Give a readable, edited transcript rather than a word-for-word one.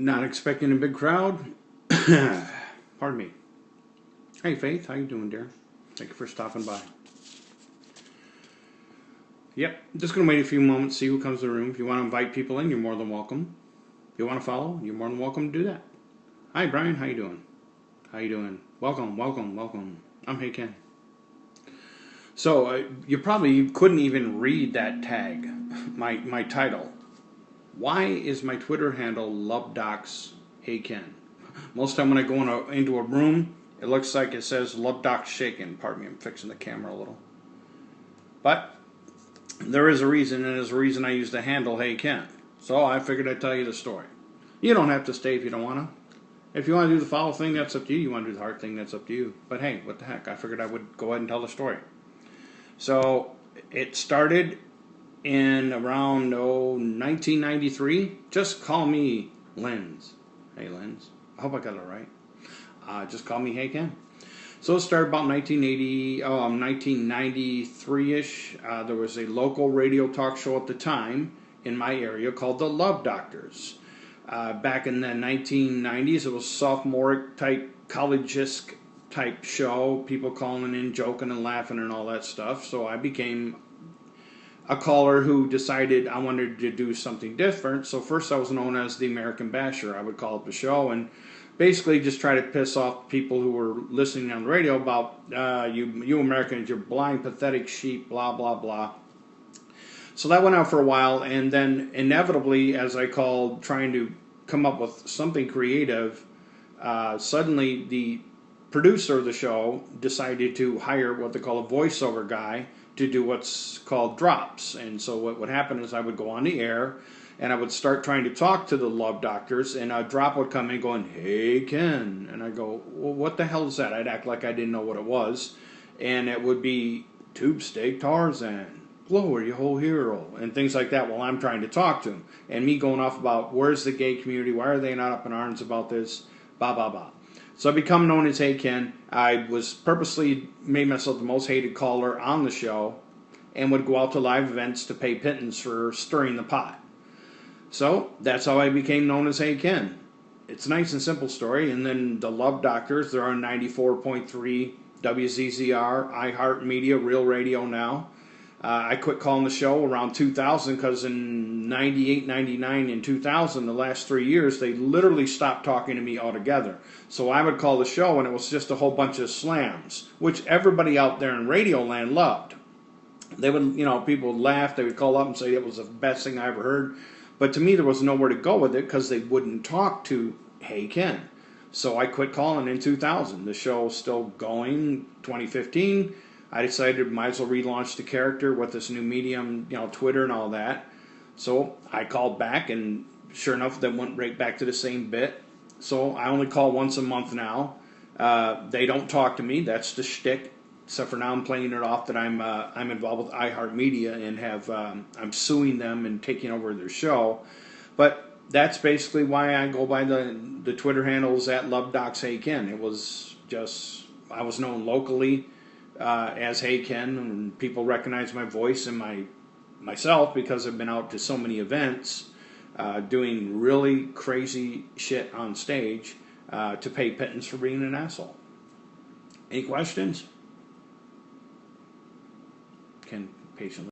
Not expecting a big crowd. Pardon me. Hey Faith, how you doing, dear? Thank you for stopping by. Yep, just gonna wait a few moments, see who comes to the room. If you want to invite people in, you're more than welcome. If you want to follow, you're more than welcome to do that. Hi Brian, how you doing? How you doing? Welcome, welcome, welcome. I'm Hey Ken. So you probably couldn't even read that tag, my title. Why is my Twitter handle LoveDocs Hey Ken? Most time when I go into a room, it looks like it says LoveDocs Shaken. Pardon me, I'm fixing the camera a little. But there is a reason, and there's a reason I use the handle Hey Ken. So I figured I'd tell you the story. You don't have to stay if you don't want to. If you want to do the follow thing, that's up to you. You want to do the heart thing, that's up to you. But hey, what the heck? I figured I would go ahead and tell the story. So it started in around 1993. Just call me Lens. Hey Lens. I hope I got it right. Just call me Hey Ken. So it started about 1993-ish. There was a local radio talk show at the time in my area called the Love Doctors. Back in the 1990s, it was sophomoric type, college-esque type show. People calling in, joking and laughing and all that stuff. So I became a caller who decided I wanted to do something different. So first I was known as the American Basher. I would call up the show and basically just try to piss off people who were listening on the radio about you Americans, you're blind, pathetic sheep, blah, blah, blah. So that went out for a while, and then inevitably, as I called, trying to come up with something creative, suddenly the producer of the show decided to hire what they call a voiceover guy to do what's called drops. And so what would happen is I would go on the air, and I would start trying to talk to the Love Doctors, and a drop would come in going, Hey Ken. And I'd go, well, what the hell is that? I'd act like I didn't know what it was. And it would be Tube Steak Tarzan, Blower, your whole hero, and things like that while I'm trying to talk to him. And me going off about where's the gay community, why are they not up in arms about this, blah, blah, blah. So I become known as Hey Ken. I was purposely made myself the most hated caller on the show and would go out to live events to pay pittance for stirring the pot. So that's how I became known as Hey Ken. It's a nice and simple story. And then the Love Doctors, they're on 94.3 WZZR, iHeartMedia, Real Radio now. I quit calling the show around 2000 because in 98, 99, and 2000, the last 3 years, they literally stopped talking to me altogether. So I would call the show and it was just a whole bunch of slams, which everybody out there in Radio Land loved. They would, people would laugh, they would call up and say it was the best thing I ever heard. But to me, there was nowhere to go with it because they wouldn't talk to Hey Ken. So I quit calling in 2000. The show's still going. 2015, I decided might as well relaunch the character with this new medium, Twitter and all that. So I called back, and sure enough, that went right back to the same bit. So I only call once a month now. They don't talk to me. That's the shtick. Except for now, I'm playing it off that I'm involved with iHeartMedia and I'm suing them and taking over their show. But that's basically why I go by the Twitter handles at LoveDocs Hey Ken. It was just I was known locally as Hey Ken, and people recognize my voice and myself because I've been out to so many events doing really crazy shit on stage to pay pittance for being an asshole. Any questions? Can patiently